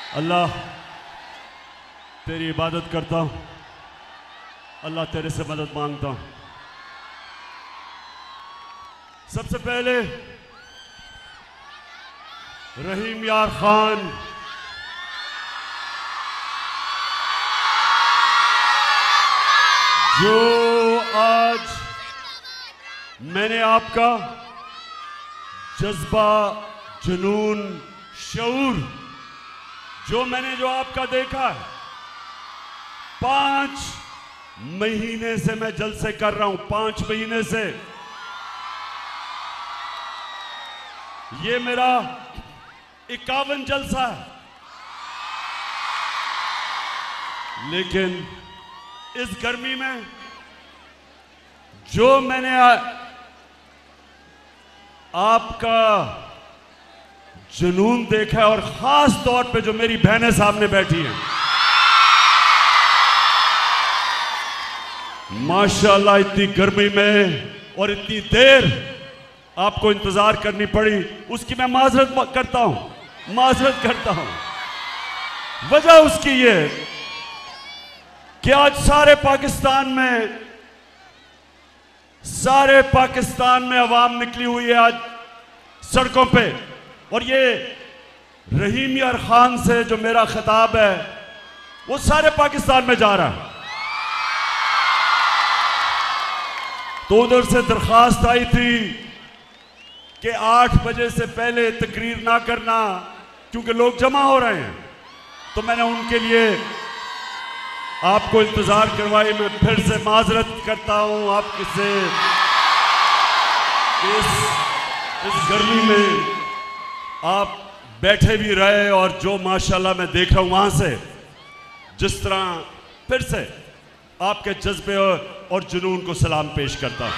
अल्लाह तेरी इबादत करता हूँ, अल्लाह तेरे से मदद मांगता हूँ। सबसे पहले रहीम यार खान, जो आज मैंने आपका जज्बा, जुनून, शऊर, जो आपका देखा है, 5 महीने से मैं जलसे कर रहा हूं। 5 महीने से ये मेरा 51 जलसा है, लेकिन इस गर्मी में जो मैंने आपका जुनून देखा है, और खास तौर पे जो मेरी बहनें सामने बैठी हैं, माशाल्लाह इतनी गर्मी में और इतनी देर आपको इंतजार करनी पड़ी, उसकी मैं माजरत करता हूं। वजह उसकी ये कि आज सारे पाकिस्तान में अवाम निकली हुई है आज सड़कों पे, और ये रहीम यार खान से जो मेरा खिताब है वो सारे पाकिस्तान में जा रहा है। तो उधर से दरखास्त आई थी कि 8 बजे से पहले तकरीर ना करना, क्योंकि लोग जमा हो रहे हैं। तो मैंने उनके लिए आपको इंतजार करवाई। मैं फिर से माजरत करता हूं आपके से, इस गर्मी में आप बैठे भी रहे, और जो माशाल्लाह मैं देख रहा हूं वहां से, जिस तरह फिर से आपके जज्बे और जुनून को सलाम पेश करता हूं।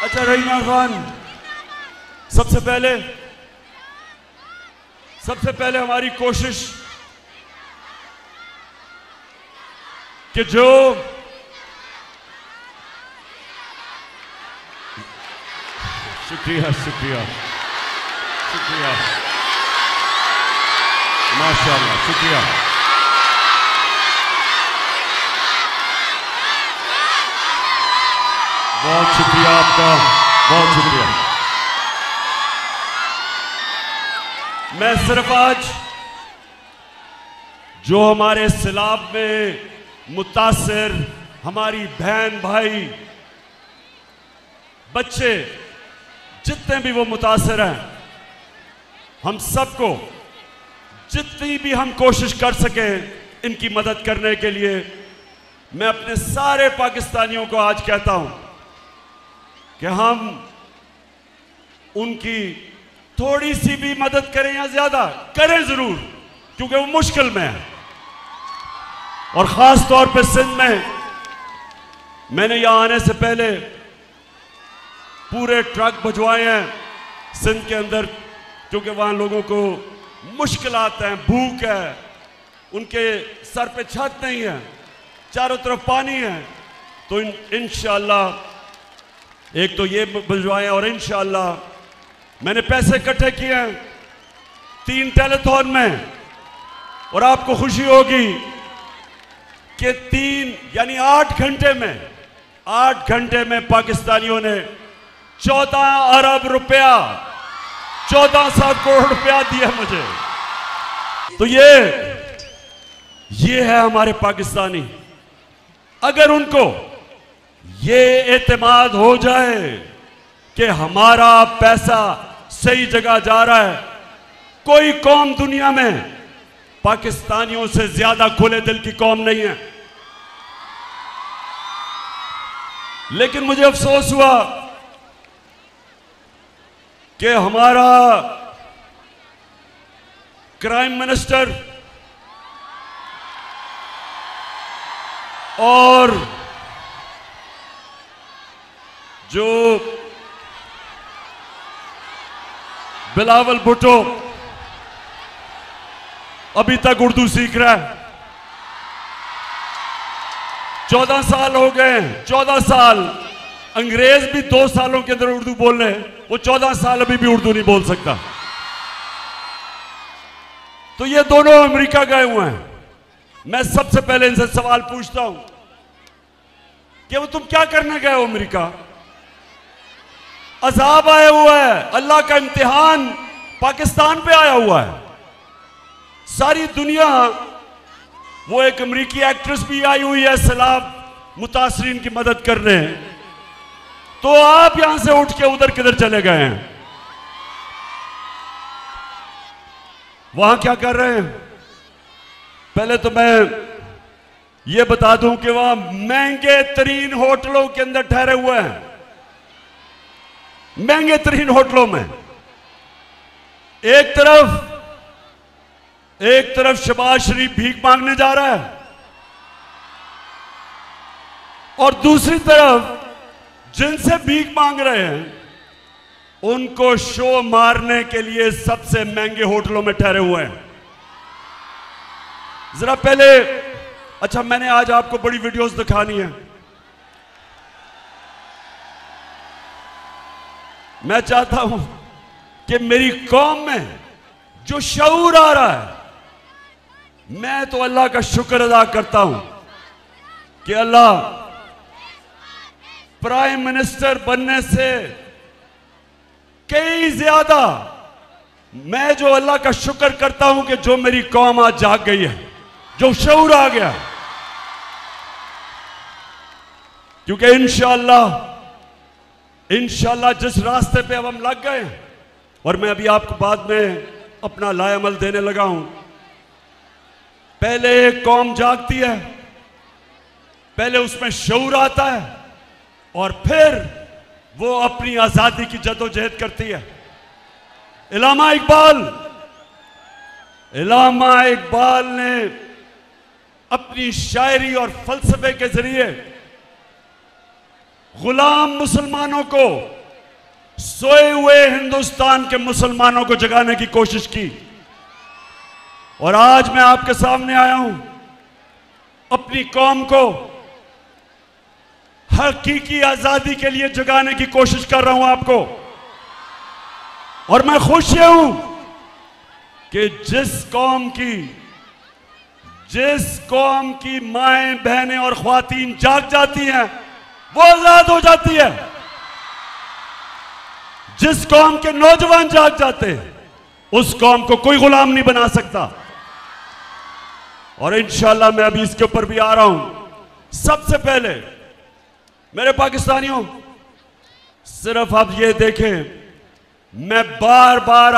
अच्छा रहीम यार खान, सबसे पहले हमारी कोशिश कि जो शुक्रिया माशाल्लाह, शुक्रिया। बहुत शुक्रिया आपका, बहुत शुक्रिया। मैं सिर्फ आज जो हमारे सैलाब में मुतासिर हमारी बहन भाई बच्चे जितने भी वो मुतासिर हैं, हम सबको जितनी भी हम कोशिश कर सके इनकी मदद करने के लिए, मैं अपने सारे पाकिस्तानियों को आज कहता हूं कि हम उनकी थोड़ी सी भी मदद करें या ज्यादा करें जरूर, क्योंकि वो मुश्किल में है। और खास तौर पे सिंध में मैंने यहां आने से पहले पूरे ट्रक भिजवाए हैं सिंध के अंदर, क्योंकि वहां लोगों को मुश्किलात हैं, भूख है, उनके सर पे छत नहीं है, चारों तरफ पानी है। तो इंशाअल्लाह एक तो ये भिजवाए, और इंशाअल्लाह मैंने पैसे इकट्ठे किए हैं 3 टेलीथॉन में, और आपको खुशी होगी कि 3 यानी 8 घंटे में पाकिस्तानियों ने 14 अरब रुपया, 1400 करोड़ रुपया दिया मुझे। तो ये है हमारे पाकिस्तानी। अगर उनको ये एतमाद हो जाए कि हमारा पैसा सही जगह जा रहा है, कोई कौम दुनिया में पाकिस्तानियों से ज्यादा खुले दिल की कौम नहीं है। लेकिन मुझे अफसोस हुआ कि हमारा क्राइम मिनिस्टर और जो बिलावल भुट्टो अभी तक उर्दू सीख रहा है। 14 साल हो गए, 14 साल। अंग्रेज भी 2 सालों के अंदर उर्दू बोल रहे हैं, वो 14 साल अभी भी उर्दू नहीं बोल सकता। तो ये दोनों अमेरिका गए हुए हैं। मैं सबसे पहले इनसे सवाल पूछता हूं कि वो तुम क्या करने गए हो अमेरिका? अजाब आया हुआ है, अल्लाह का इम्तिहान पाकिस्तान पे आया हुआ है। सारी दुनिया, वो एक अमेरिकी एक्ट्रेस भी आई हुई है सैलाब मुतासरीन की मदद करने, तो आप यहां से उठ के उधर किधर चले गए हैं? वहां क्या कर रहे हैं? पहले तो मैं ये बता दूं कि वहां महंगे तरीन होटलों के अंदर ठहरे हुए हैं, महंगे तरीन होटलों में। एक तरफ शहबाज शरीफ भीख मांगने जा रहा है और दूसरी तरफ जिनसे भीख मांग रहे हैं उनको शो मारने के लिए सबसे महंगे होटलों में ठहरे हुए हैं। जरा पहले, अच्छा मैंने आज आपको बड़ी वीडियोस दिखानी है। मैं चाहता हूं कि मेरी कौम में जो शऊर आ रहा है, मैं तो अल्लाह का शुक्र अदा करता हूं कि अल्लाह प्राइम मिनिस्टर बनने से कई ज्यादा मैं जो अल्लाह का शुक्र करता हूं कि जो मेरी कौम आज जाग गई है, जो शऊर आ गया। क्योंकि इंशाअल्लाह जिस रास्ते पे अब हम लग गए, और मैं अभी आपको बाद में अपना लाएअमल देने लगा हूं, पहले एक कौम जागती है, पहले उसमें शऊर आता है और फिर वो अपनी आजादी की जदोजहद करती है। इलामा इकबाल ने अपनी शायरी और फलसफे के जरिए गुलाम मुसलमानों को, सोए हुए हिंदुस्तान के मुसलमानों को जगाने की कोशिश की। और आज मैं आपके सामने आया हूं, अपनी कौम को हकीकी आजादी के लिए जगाने की कोशिश कर रहा हूं आपको। और मैं खुश हूं कि जिस कौम की माएं, बहनें और ख्वातीन जाग जाती हैं वो आजाद हो जाती है। जिस कौम के नौजवान जाग जाते हैं उस कौम को कोई गुलाम नहीं बना सकता। और इंशाअल्लाह मैं अभी इसके ऊपर भी आ रहा हूं। सबसे पहले मेरे पाकिस्तानियों, सिर्फ आप ये देखें, मैं बार बार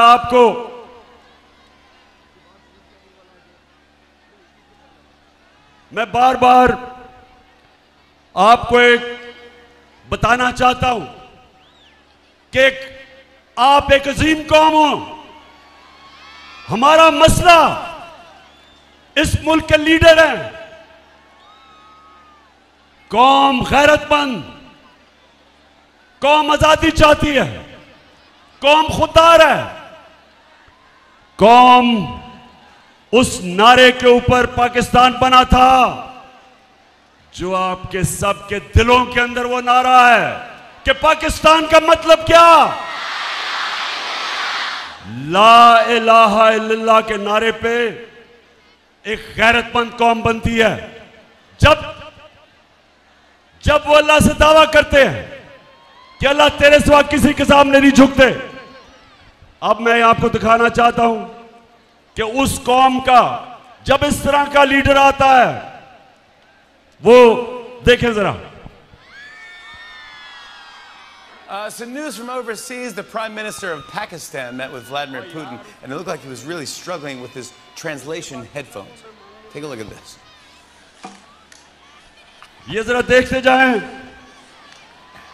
आपको एक बताना चाहता हूं कि आप एक अजीम कौम हो। हमारा मसला इस मुल्क के लीडर हैं। कौम गैरतमंद, कौम आजादी चाहती है, कौम खुददार है। कौम उस नारे के ऊपर पाकिस्तान बना था जो आपके सबके दिलों के अंदर वो नारा है कि पाकिस्तान का मतलब क्या? ला इलाहा इल्लल्लाह के नारे पे एक गैरतमंद कौम बनती है। जब वो अल्लाह से दावा करते हैं कि अल्लाह तेरे सिवा किसी के सामने नहीं झुकते। अब मैं आपको दिखाना चाहता हूं कि उस कौम का जब इस तरह का लीडर आता है, वो देखें जरा। Some news from overseas. The Prime Minister of Pakistan met with Vladimir Putin, and it looked like he was really struggling with his translation headphones. Take a look at this. ये जरा देखते जाएं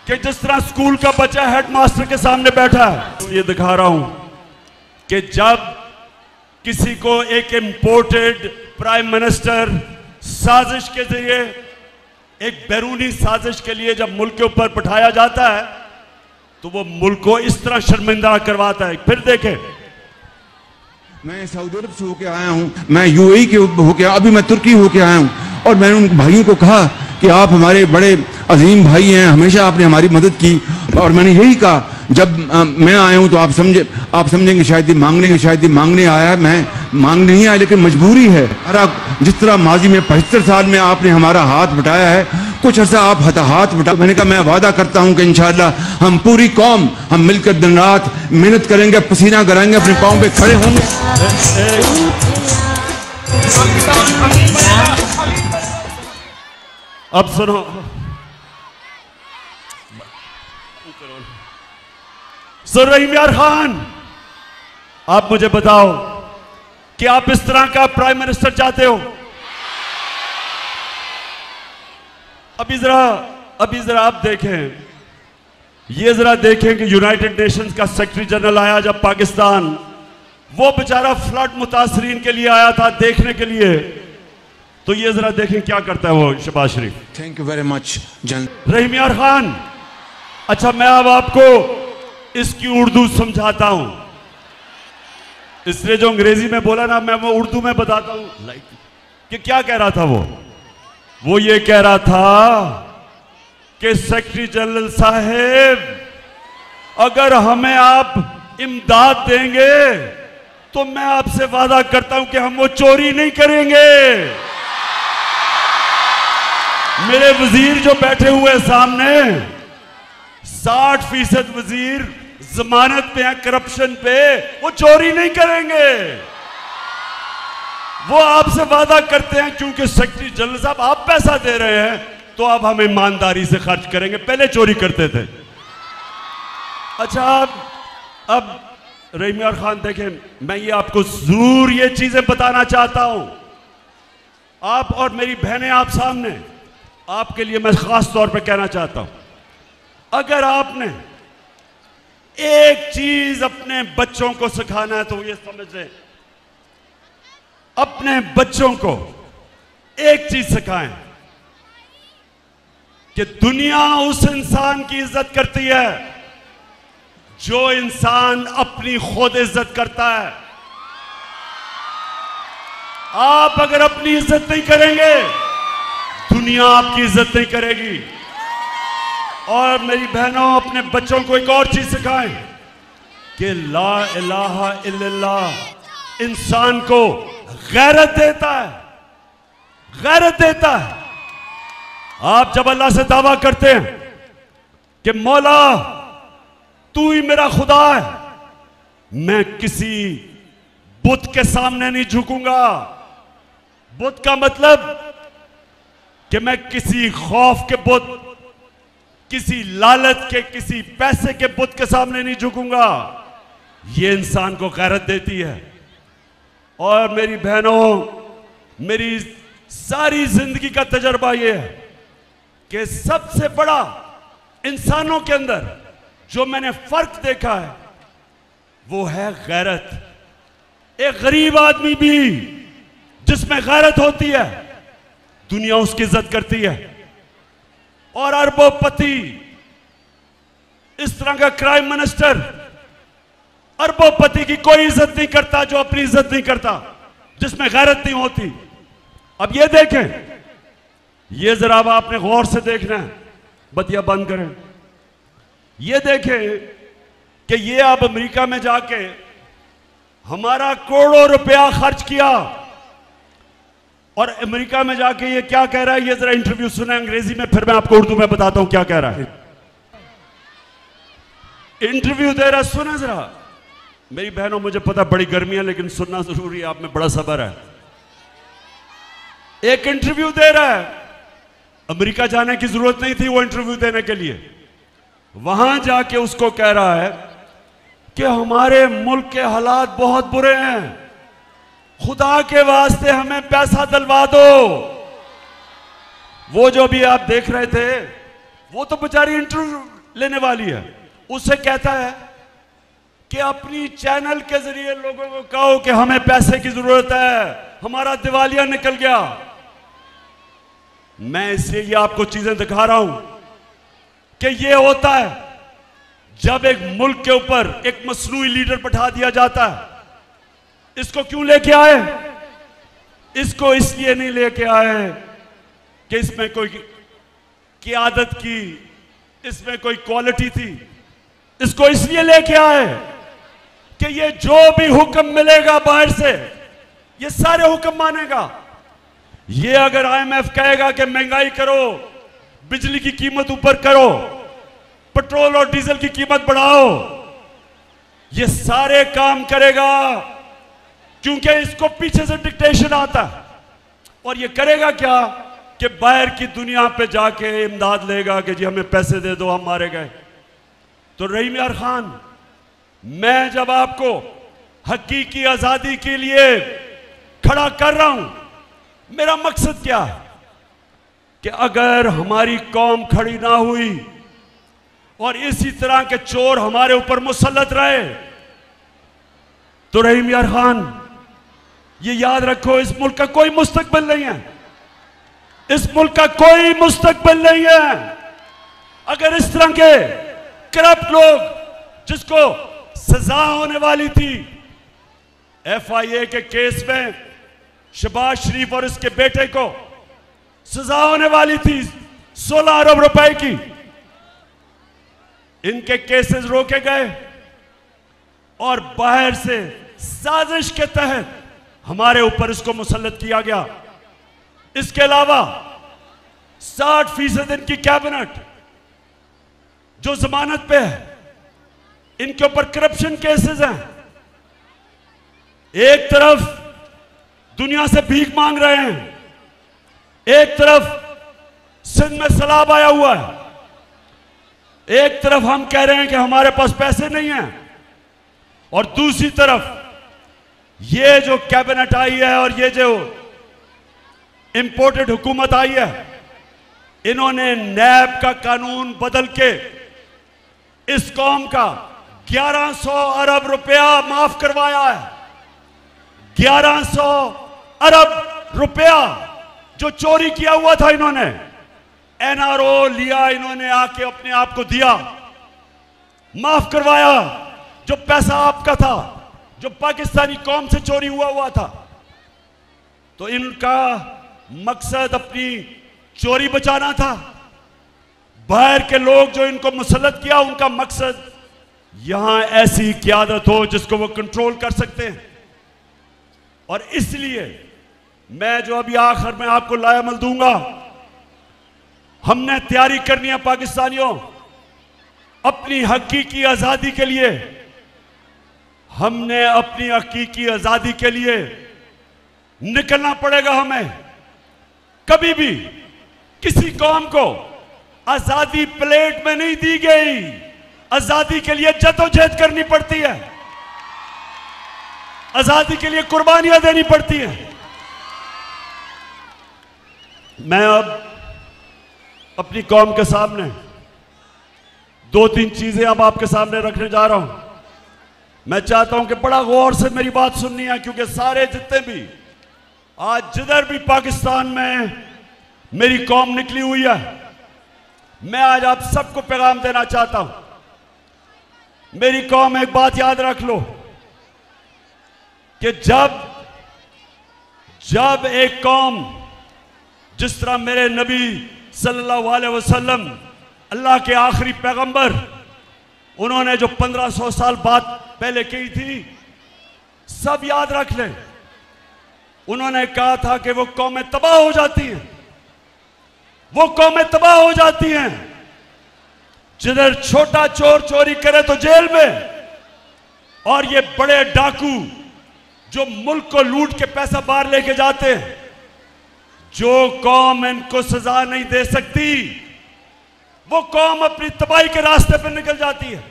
कि जिस तरह स्कूल का बच्चा headmaster के सामने बैठा है। ये दिखा रहा हूं कि जब किसी को एक इंपोर्टेड प्राइम मिनिस्टर साजिश के जरिए, एक बैरूनी साजिश के लिए जब मुल्क के ऊपर बिठाया जाता है तो वो मुल्क को इस तरह शर्मिंदा करवाता है। फिर देखें, मैं सऊदी अरब से होके आया हूँ, मैं यूएई के होके, अभी मैं तुर्की होके आया हूँ, और मैंने उन भाइयों को कहा कि आप हमारे बड़े अजीम भाई हैं, हमेशा आपने हमारी मदद की। और मैंने यही कहा, जब मैं आया हूँ तो आप समझेंगे शायद ये मांगने आया मैं मांग नहीं आए, लेकिन मजबूरी है। जिस तरह माजी में 75 साल में आपने हमारा हाथ बटाया है, कुछ अर्सा आप हाथ बटा। मैंने कहा मैं वादा करता हूं कि इंशाअल्लाह हम पूरी कौम हम मिलकर दिन रात मेहनत करेंगे, पसीना कराएंगे, अपने पांव पे खड़े होंगे। अब सुनो, रहीम यार खान, आप मुझे बताओ कि आप इस तरह का प्राइम मिनिस्टर चाहते हो? अभी जरा आप देखें, ये जरा देखें कि यूनाइटेड नेशंस का सेक्रेटरी जनरल आया जब पाकिस्तान, वो बेचारा फ्लड मुतासरीन के लिए आया था देखने के लिए, तो ये जरा देखें क्या करता है वो शहबाज शरीफ। थैंक यू वेरी मच रहीम यार खान। अच्छा, मैं अब आपको इसकी उर्दू समझाता हूं, इसने जो अंग्रेजी में बोला ना, मैं वो उर्दू में बताता हूं कि क्या कह रहा था वो ये कह रहा था कि सेक्रेटरी जनरल साहब, अगर हमें आप इमदाद देंगे तो मैं आपसे वादा करता हूं कि हम वो चोरी नहीं करेंगे। मेरे वजीर जो बैठे हुए सामने, 60% वजीर जमानत पे हैं करप्शन पे, वो चोरी नहीं करेंगे। वो आपसे वादा करते हैं क्योंकि सेक्रेटरी जनरल साहब आप पैसा दे रहे हैं तो अब हम ईमानदारी से खर्च करेंगे, पहले चोरी करते थे। अच्छा, अब रहीम यार खान देखें, मैं ये आपको जरूर ये चीजें बताना चाहता हूं, आप और मेरी बहनें आप सामने, आपके लिए मैं खास तौर पे कहना चाहता हूं, अगर आपने एक चीज अपने बच्चों को सिखाना है तो ये समझ लें, अपने बच्चों को एक चीज सिखाएं कि दुनिया उस इंसान की इज्जत करती है जो इंसान अपनी खुद इज्जत करता है। आप अगर अपनी इज्जत नहीं करेंगे, दुनिया आपकी इज्जत नहीं करेगी। और मेरी बहनों, अपने बच्चों को एक और चीज सिखाएं कि ला इलाहा इल्लल्लाह इंसान को गैरत देता है, गैरत देता है। आप जब अल्लाह से दावा करते हैं कि मौला तू ही मेरा खुदा है, मैं किसी बुत के सामने नहीं झुकूंगा। बुत का मतलब कि मैं किसी खौफ के बुत, किसी लालच के, किसी पैसे के बुत के सामने नहीं झुकूंगा। ये इंसान को गैरत देती है। और मेरी बहनों, मेरी सारी जिंदगी का तजर्बा यह है कि सबसे बड़ा इंसानों के अंदर जो मैंने फर्क देखा है वो है गैरत। एक गरीब आदमी भी जिसमें गैरत होती है, दुनिया उसकी इज्जत करती है। और अरबोपति, इस तरह का प्राइम मिनिस्टर अरबोपति की कोई इज्जत नहीं करता जो अपनी इज्जत नहीं करता, जिसमें गैरत नहीं होती। अब ये देखें, ये जरा अब आपने गौर से देखना है, बतिया बंद करें। ये देखें कि ये अब अमेरिका में जाके हमारा करोड़ों रुपया खर्च किया और अमेरिका में जाके ये क्या कह रहा है, ये जरा इंटरव्यू सुना अंग्रेजी में, फिर मैं आपको उर्दू में बताता हूं क्या कह रहा है। इंटरव्यू दे रहा है, सुना जरा। मेरी बहनों, मुझे पता बड़ी गर्मी है लेकिन सुनना जरूरी है, आप में बड़ा सब्र है। एक इंटरव्यू दे रहा है, अमेरिका जाने की जरूरत नहीं थी वो इंटरव्यू देने के लिए। वहां जाके उसको कह रहा है कि हमारे मुल्क के हालात बहुत बुरे हैं, खुदा के वास्ते हमें पैसा दिलवा दो। वो जो भी आप देख रहे थे, वो तो बेचारी इंटरव्यू लेने वाली है, उससे कहता है कि अपनी चैनल के जरिए लोगों को कहो कि हमें पैसे की जरूरत है, हमारा दिवालिया निकल गया। मैं इसलिए ये आपको चीजें दिखा रहा हूं कि ये होता है जब एक मुल्क के ऊपर एक मसनूई लीडर बैठा दिया जाता है। इसको क्यों लेके आए? इसको इसलिए नहीं लेके आए कि इसमें कोई क़ियादत की, इसमें कोई क्वालिटी थी। इसको इसलिए लेके आए कि ये जो भी हुक्म मिलेगा बाहर से, ये सारे हुक्म मानेगा। ये अगर IMF कहेगा कि महंगाई करो, बिजली की कीमत ऊपर करो, पेट्रोल और डीजल की कीमत बढ़ाओ, ये सारे काम करेगा, क्योंकि इसको पीछे से डिक्टेशन आता है। और ये करेगा क्या कि बाहर की दुनिया पे जाके इमदाद लेगा कि जी हमें पैसे दे दो, हम मारे गए। तो रहीम यार खान, मैं जब आपको हकीकी आजादी के लिए खड़ा कर रहा हूं, मेरा मकसद क्या है कि अगर हमारी कौम खड़ी ना हुई और इसी तरह के चोर हमारे ऊपर मुसल्लत रहे, तो रहीम यार खान ये याद रखो, इस मुल्क का कोई मुस्तकबिल नहीं है, इस मुल्क का कोई मुस्तकबिल नहीं है। अगर इस तरह के करप्ट लोग, जिसको सजा होने वाली थी FIA के केस में, शहबाज शरीफ और उसके बेटे को सजा होने वाली थी 16 अरब रुपए की, इनके केसेस रोके गए और बाहर से साजिश के तहत हमारे ऊपर इसको मुसल्लत किया गया। इसके अलावा 60% इनकी कैबिनेट जो जमानत पे है, इनके ऊपर करप्शन केसेस हैं। एक तरफ दुनिया से भीख मांग रहे हैं, एक तरफ सिंध में सैलाब आया हुआ है, एक तरफ हम कह रहे हैं कि हमारे पास पैसे नहीं हैं, और दूसरी तरफ ये जो कैबिनेट आई है और ये जो इंपोर्टेड हुकूमत आई है, इन्होंने नैब का कानून बदल के इस कौम का 1100 अरब रुपया माफ करवाया है। 1100 अरब रुपया जो चोरी किया हुआ था, इन्होंने NRO लिया, इन्होंने आके अपने आप को दिया, माफ करवाया। जो पैसा आपका था, जो पाकिस्तानी कौम से चोरी हुआ था, तो इनका मकसद अपनी चोरी बचाना था। बाहर के लोग जो इनको मुसल्लत किया, उनका मकसद यहां ऐसी क़यादत हो जिसको वो कंट्रोल कर सकते हैं। और इसलिए मैं जो अभी आखिर में आपको लायामल दूंगा, हमने तैयारी करनी है पाकिस्तानियों अपनी हकीकी आजादी के लिए। हमने अपनी हकीकी आजादी के लिए निकलना पड़ेगा। हमें कभी भी किसी कौम को आजादी प्लेट में नहीं दी गई, आजादी के लिए जद्दोजहद करनी पड़ती है, आजादी के लिए कुर्बानियां देनी पड़ती हैं। मैं अब अपनी कौम के सामने 2-3 चीजें अब आपके सामने रखने जा रहा हूं। मैं चाहता हूं कि बड़ा गौर से मेरी बात सुननी है, क्योंकि सारे जितने भी आज जिधर भी पाकिस्तान में मेरी कौम निकली हुई है, मैं आज आप सबको पैगाम देना चाहता हूं। मेरी कौम, एक बात याद रख लो कि जब एक कौम, जिस तरह मेरे नबी सल्लल्लाहु अलैहि वसल्लम अल्लाह के आखिरी पैगंबर, उन्होंने जो 1500 साल बाद पहले की थी, सब याद रख लें। उन्होंने कहा था कि वो कौमें तबाह हो जाती हैं, वो कौमें तबाह हो जाती हैं जिधर छोटा चोर चोरी करे तो जेल में, और ये बड़े डाकू जो मुल्क को लूट के पैसा बाहर लेके जाते हैं, जो कौम इनको सजा नहीं दे सकती, वो कौम अपनी तबाही के रास्ते पर निकल जाती है।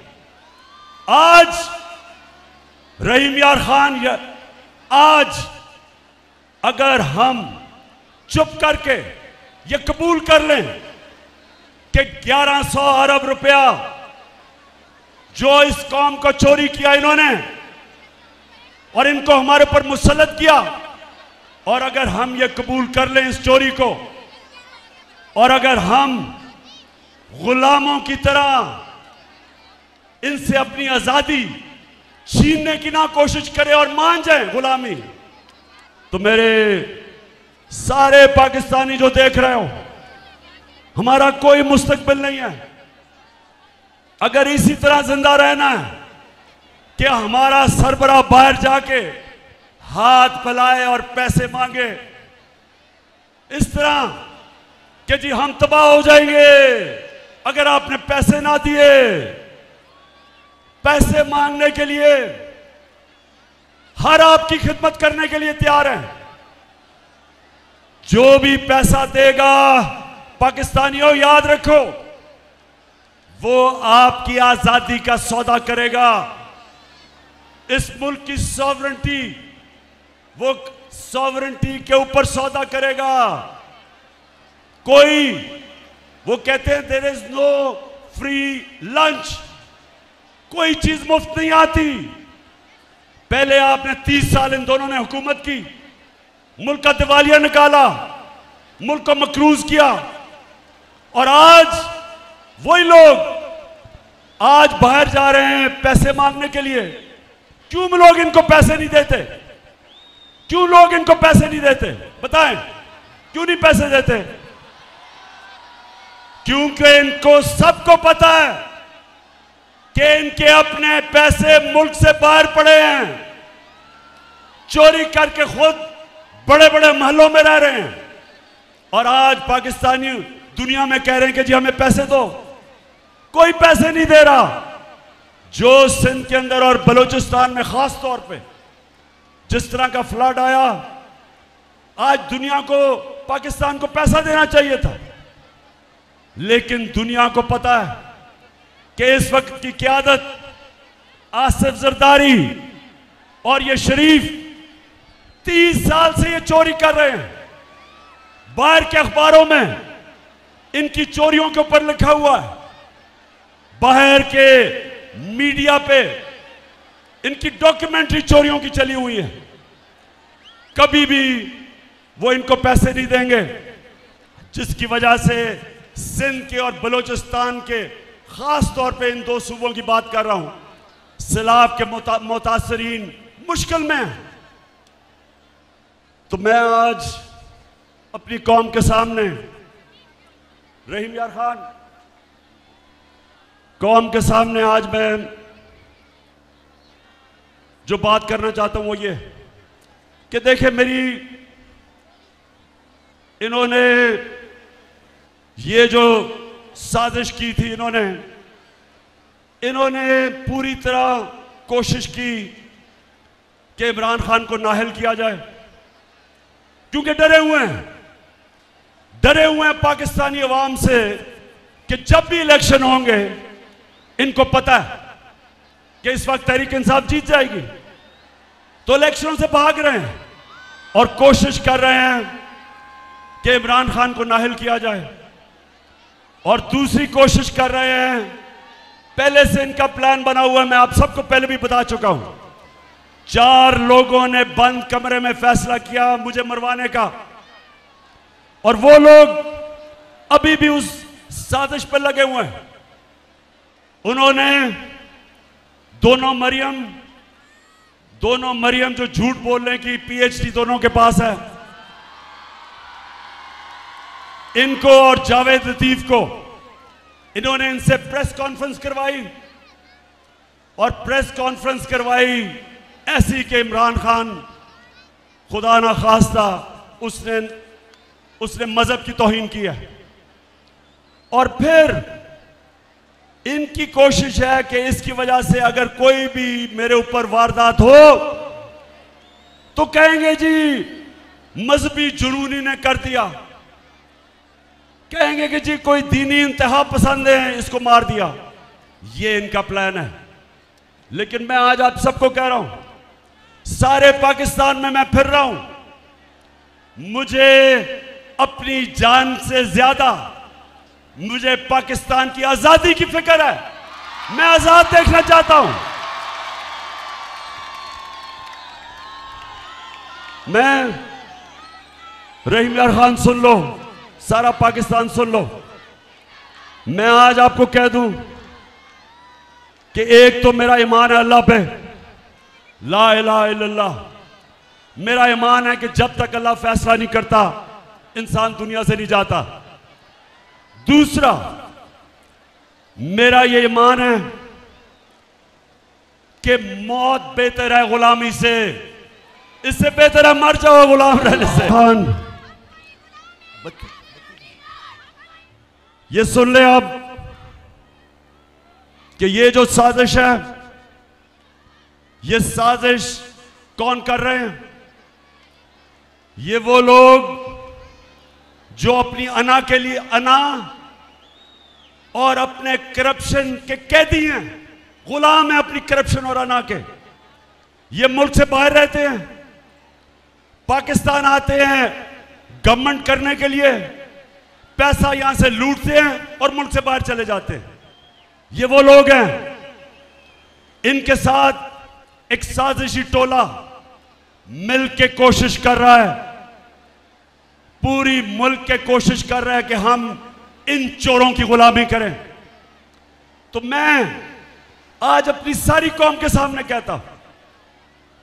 आज रहीम यार खान, आज अगर हम चुप करके ये कबूल कर लें कि 1100 अरब रुपया जो इस कौम को चोरी किया इन्होंने, और इनको हमारे ऊपर मुसल्लत किया, और अगर हम ये कबूल कर लें इस चोरी को, और अगर हम गुलामों की तरह इनसे अपनी आजादी छीनने की ना कोशिश करें और मान जाएं गुलामी, तो मेरे सारे पाकिस्तानी जो देख रहे हो, हमारा कोई मुस्तकबिल नहीं है। अगर इसी तरह जिंदा रहना है कि हमारा सरबराह बाहर जाके हाथ फैलाए और पैसे मांगे इस तरह कि जी हम तबाह हो जाएंगे अगर आपने पैसे ना दिए। पैसे मांगने के लिए हर आपकी खिदमत करने के लिए तैयार हैं। जो भी पैसा देगा पाकिस्तानियों याद रखो, वो आपकी आजादी का सौदा करेगा। इस मुल्क की सॉवरेंटी, वो सॉवरेंटी के ऊपर सौदा करेगा। कोई, वो कहते हैं there is no free lunch, कोई चीज मुफ्त नहीं आती। पहले आपने 30 साल इन दोनों ने हुकूमत की, मुल्क का दिवालिया निकाला, मुल्क को मकरूज किया, और आज वही लोग आज बाहर जा रहे हैं पैसे मांगने के लिए। क्यों लोग इनको पैसे नहीं देते? क्यों लोग इनको पैसे नहीं देते? बताएं, क्यों नहीं पैसे देते? क्योंकि इनको सबको पता है कि इनके अपने पैसे मुल्क से बाहर पड़े हैं, चोरी करके खुद बड़े बड़े महलों में रह रहे हैं, और आज पाकिस्तानी दुनिया में कह रहे हैं कि जी हमें पैसे दो। कोई पैसे नहीं दे रहा। जो सिंध के अंदर और बलूचिस्तान में खास तौर पे जिस तरह का फ्लड आया, आज दुनिया को, पाकिस्तान को पैसा देना चाहिए था, लेकिन दुनिया को पता है कि इस वक्त की क़यादत आसिफ जरदारी और ये शरीफ 30 साल से ये चोरी कर रहे हैं। बाहर के अखबारों में इनकी चोरियों के ऊपर लिखा हुआ है, बाहर के मीडिया पे इनकी डॉक्यूमेंट्री चोरियों की चली हुई है। कभी भी वो इनको पैसे नहीं देंगे, जिसकी वजह से सिंध के और बलूचिस्तान के, खास तौर पे इन दो सूबों की बात कर रहा हूं, सैलाब के मुतासरीन मुश्किल में हैं। तो मैं आज अपनी कौम के सामने, रहीम यार खान, कौम के सामने आज मैं जो बात करना चाहता हूं वो ये कि देखें, मेरी इन्होंने ये जो साजिश की थी, इन्होंने पूरी तरह कोशिश की कि इमरान खान को नाअहल किया जाए, क्योंकि डरे हुए हैं पाकिस्तानी अवाम से कि जब भी इलेक्शन होंगे इनको पता है कि इस वक्त तहरीक इंसाफ जीत जाएगी, तो इलेक्शनों से भाग रहे हैं और कोशिश कर रहे हैं कि इमरान खान को नाअहल किया जाए। और दूसरी कोशिश कर रहे हैं, पहले से इनका प्लान बना हुआ है, मैं आप सबको पहले भी बता चुका हूं। 4 लोगों ने बंद कमरे में फैसला किया मुझे मरवाने का, और वो लोग अभी भी उस साजिश पर लगे हुए हैं। उन्होंने दोनों मरियम जो झूठ बोलने की पीएचडी दोनों के पास है, इनको और जावेद लतीफ को, इन्होंने इनसे प्रेस कॉन्फ्रेंस करवाई, और प्रेस कॉन्फ्रेंस करवाई ऐसी कि इमरान खान खुदा ना खास्ता उसने मजहब की तौहीन की है। और फिर इनकी कोशिश है कि इसकी वजह से अगर कोई भी मेरे ऊपर वारदात हो तो कहेंगे जी मजहबी जुनूनी ने कर दिया, कहेंगे कि जी कोई दीनी इंतहा पसंद है इसको मार दिया। ये इनका प्लान है। लेकिन मैं आज आप सबको कह रहा हूं, सारे पाकिस्तान में मैं फिर रहा हूं, मुझे अपनी जान से ज्यादा मुझे पाकिस्तान की आजादी की फिक्र है। मैं आजाद देखना चाहता हूं। मैं, रहीम यार खान सुन लो, सारा पाकिस्तान सुन लो, मैं आज आपको कह दूं कि एक तो मेरा ईमान है अल्लाह पे, ला इलाहा इल्लल्लाह। मेरा ईमान है कि जब तक अल्लाह फैसला नहीं करता इंसान दुनिया से नहीं जाता। दूसरा, मेरा ये ईमान है कि मौत बेहतर है गुलामी से। इससे बेहतर है मर जाओ गुलाम रहने से। खान ये सुन ले आप कि ये जो साजिश है, ये साजिश कौन कर रहे हैं? ये वो लोग जो अपनी अना के लिए अना और अपने करप्शन के कैदी हैं, गुलाम हैं अपनी करप्शन और अना के। ये मुल्क से बाहर रहते हैं, पाकिस्तान आते हैं गवर्नमेंट करने के लिए, पैसा यहां से लूटते हैं और मुल्क से बाहर चले जाते हैं। ये वो लोग हैं, इनके साथ एक साजिशी टोला मिल के कोशिश कर रहा है, पूरी मुल्क के कोशिश कर रहा है कि हम इन चोरों की गुलामी करें। तो मैं आज अपनी सारी कौम के सामने कहता हूं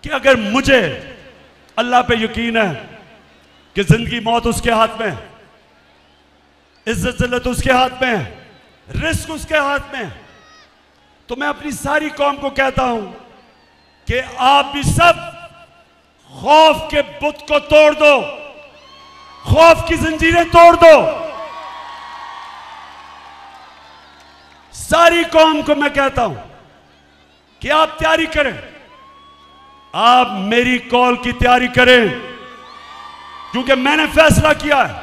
कि अगर मुझे अल्लाह पे यकीन है कि जिंदगी मौत उसके हाथ में है, इज्जत जिल्लत उसके हाथ में है, रिस्क उसके हाथ में है, तो मैं अपनी सारी कौम को कहता हूं कि आप भी सब खौफ के बुत को तोड़ दो, खौफ की जंजीरें तोड़ दो। सारी कौम को मैं कहता हूं कि आप तैयारी करें, आप मेरी कॉल की तैयारी करें, क्योंकि मैंने फैसला किया है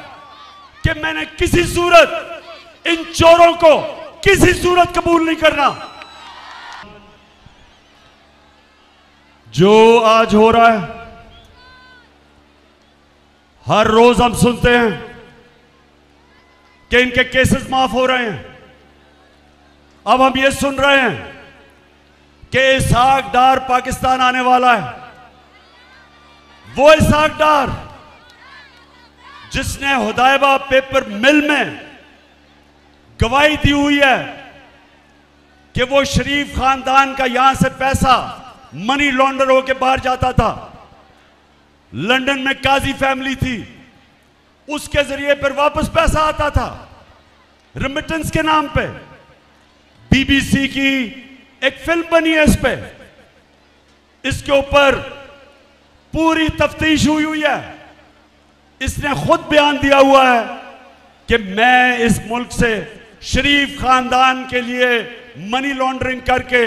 कि मैंने किसी सूरत इन चोरों को किसी सूरत कबूल नहीं करना। जो आज हो रहा है, हर रोज हम सुनते हैं कि इनके केसेस माफ हो रहे हैं। अब हम ये सुन रहे हैं कि इसहाक डार पाकिस्तान आने वाला है। वो इसहाक डार जिसने हुदैबा पेपर मिल में गवाही दी हुई है कि वो शरीफ खानदान का यहां से पैसा मनी लॉन्डर होकर बाहर जाता था। लंदन में काजी फैमिली थी, उसके जरिए फिर वापस पैसा आता था रेमिटेंस के नाम पे। बीबीसी की एक फिल्म बनी है इस पे, इसके ऊपर पूरी तफ्तीश हुई है। इसने खुद बयान दिया हुआ है कि मैं इस मुल्क से शरीफ खानदान के लिए मनी लॉन्ड्रिंग करके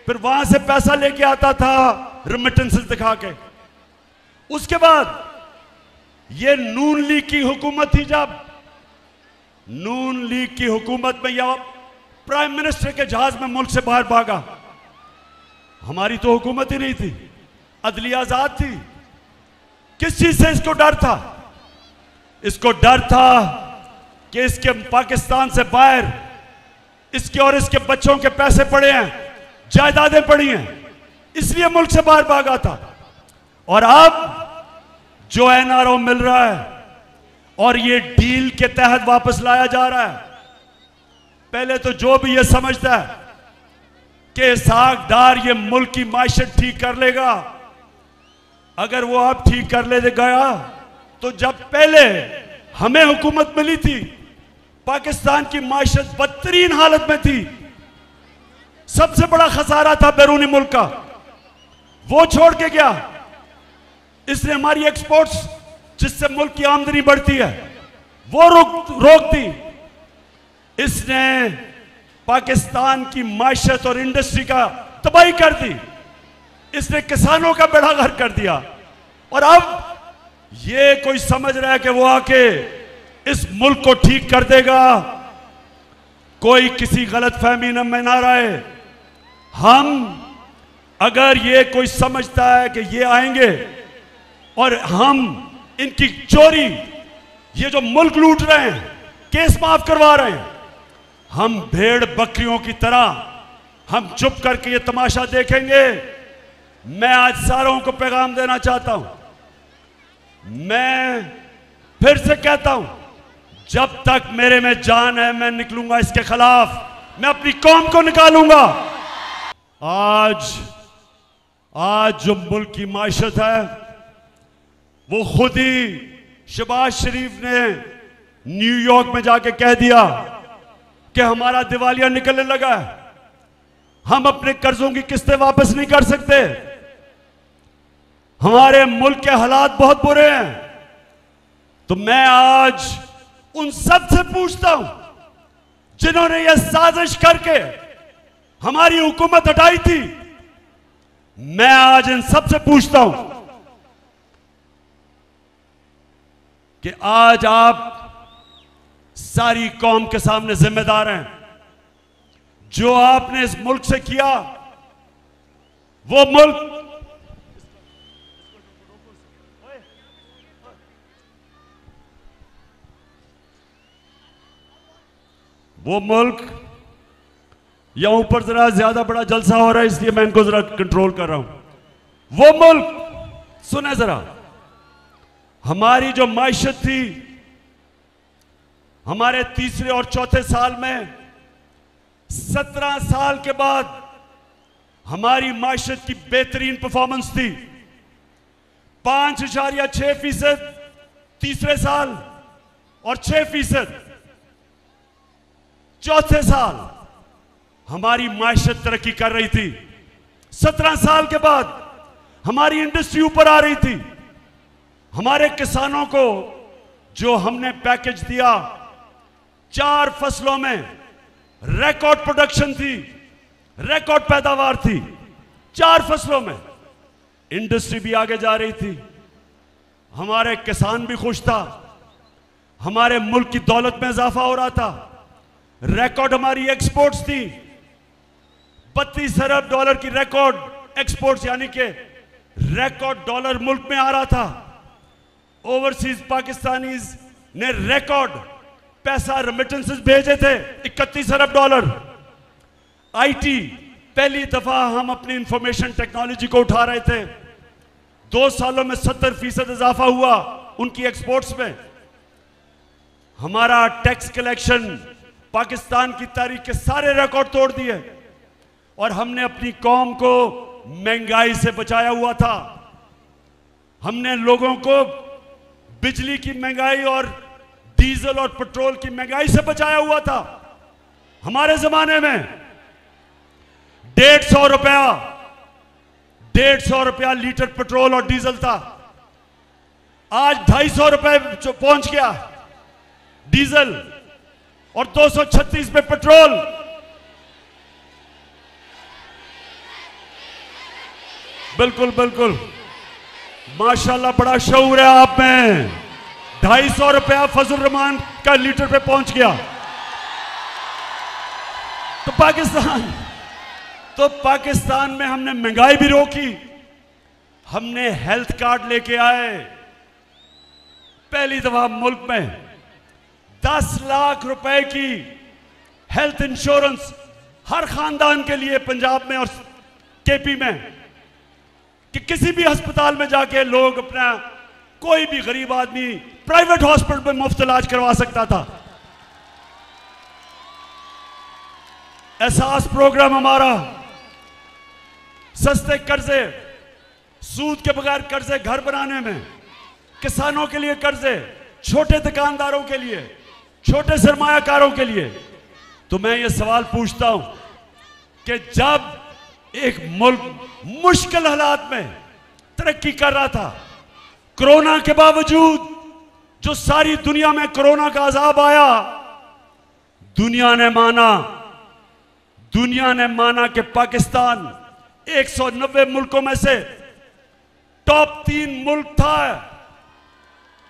फिर वहां से पैसा लेके आता था रेमिटेंसेस दिखा के। उसके बाद ये नून लीग की हुकूमत थी, जब नून लीग की हुकूमत में यह प्राइम मिनिस्टर के जहाज में मुल्क से बाहर भागा। हमारी तो हुकूमत ही नहीं थी, अदलिया आजाद थी। किस चीज से इसको डर था? इसको डर था कि इसके पाकिस्तान से बाहर इसके और इसके बच्चों के पैसे पड़े हैं, जायदादें पड़ी हैं, इसलिए मुल्क से बाहर भागा था। और अब जो एनआरओ मिल रहा है और ये डील के तहत वापस लाया जा रहा है, पहले तो जो भी ये समझता है कि इसहाक डार ये मुल्क की माइशत ठीक कर लेगा, अगर वो अब ठीक कर ले गया तो जब पहले हमें हुकूमत मिली थी पाकिस्तान की माइशत बदतरीन हालत में थी, सबसे बड़ा खसारा था बैरूनी मुल्क का, वो छोड़ के गया। इसने हमारी एक्सपोर्ट्स जिससे मुल्क की आमदनी बढ़ती है वो रोक दी। इसने पाकिस्तान की माइशत और इंडस्ट्री का तबाही कर दी। इसने किसानों का बेड़ा गर्क कर दिया। और अब ये कोई समझ रहा है कि वो आके इस मुल्क को ठीक कर देगा। कोई किसी गलतफहमी में ना रहे। हम अगर ये कोई समझता है कि ये आएंगे और हम इनकी चोरी, ये जो मुल्क लूट रहे हैं, केस माफ करवा रहे हैं, हम भेड़ बकरियों की तरह हम चुप करके ये तमाशा देखेंगे? मैं आज सारों को पैगाम देना चाहता हूं, मैं फिर से कहता हूं, जब तक मेरे में जान है मैं निकलूंगा इसके खिलाफ, मैं अपनी कौम को निकालूंगा। आज जो मुल्क की माइशत है वो खुद ही शहबाज शरीफ ने न्यूयॉर्क में जाके कह दिया कि हमारा दिवालिया निकलने लगा है, हम अपने कर्जों की किस्तें वापस नहीं कर सकते। हमारे मुल्क के हालात बहुत बुरे हैं। तो मैं आज उन सब से पूछता हूं जिन्होंने यह साजिश करके हमारी हुकूमत हटाई थी, मैं आज इन सब से पूछता हूं कि आज आप सारी कौम के सामने जिम्मेदार हैं। जो आपने इस मुल्क से किया, वो मुल्क या ऊपर जरा ज्यादा बड़ा जलसा हो रहा है इसलिए मैं इनको जरा कंट्रोल कर रहा हूं। वो मुल्क, सुने जरा, हमारी जो माइशत थी, हमारे तीसरे और चौथे साल में 17 साल के बाद हमारी माइशत की बेहतरीन परफॉर्मेंस थी। 5.6% तीसरे साल और 6% चौथे साल हमारी माइशत तरक्की कर रही थी। 17 साल के बाद हमारी इंडस्ट्री ऊपर आ रही थी। हमारे किसानों को जो हमने पैकेज दिया, 4 फसलों में रिकॉर्ड प्रोडक्शन थी, रिकॉर्ड पैदावार थी। 4 फसलों में इंडस्ट्री भी आगे जा रही थी, हमारे किसान भी खुश था, हमारे मुल्क की दौलत में इजाफा हो रहा था। रिकॉर्ड हमारी एक्सपोर्ट्स थी, 32 अरब डॉलर की रिकॉर्ड एक्सपोर्ट्स, यानी कि रिकॉर्ड डॉलर मुल्क में आ रहा था। ओवरसीज पाकिस्तानीज ने रिकॉर्ड पैसा रेमिटेंसेस भेजे थे, 31 अरब डॉलर। आईटी, पहली दफा हम अपनी इंफॉर्मेशन टेक्नोलॉजी को उठा रहे थे। 2 सालों में 70% इजाफा हुआ उनकी एक्सपोर्ट्स में। हमारा टैक्स कलेक्शन पाकिस्तान की तारीख के सारे रिकॉर्ड तोड़ दिए और हमने अपनी कौम को महंगाई से बचाया हुआ था। हमने लोगों को बिजली की महंगाई और डीजल और पेट्रोल की महंगाई से बचाया हुआ था। हमारे जमाने में 150 रुपया लीटर पेट्रोल और डीजल था। आज 250 रुपए पहुंच गया डीजल और 236 पे पेट्रोल। बिल्कुल बिल्कुल, माशाल्लाह, बड़ा शऊर है आप में। 250 रुपया फजल रहमान का लीटर पे पहुंच गया। तो पाकिस्तान में हमने महंगाई भी रोकी। हमने हेल्थ कार्ड लेके आए। पहली दफा मुल्क में 10 लाख रुपए की हेल्थ इंश्योरेंस हर खानदान के लिए पंजाब में और केपी में, कि किसी भी अस्पताल में जाके लोग अपना, कोई भी गरीब आदमी प्राइवेट हॉस्पिटल में मुफ्त इलाज करवा सकता था। एहसास प्रोग्राम हमारा, सस्ते कर्जे, सूद के बगैर कर्जे घर बनाने में, किसानों के लिए कर्जे, छोटे दुकानदारों के लिए, छोटे सरमायाकारों के लिए। तो मैं ये सवाल पूछता हूं कि जब एक मुल्क मुश्किल हालात में तरक्की कर रहा था, कोरोना के बावजूद जो सारी दुनिया में कोरोना का अजाब आया, दुनिया ने माना कि पाकिस्तान 190 मुल्कों में से टॉप 3 मुल्क था।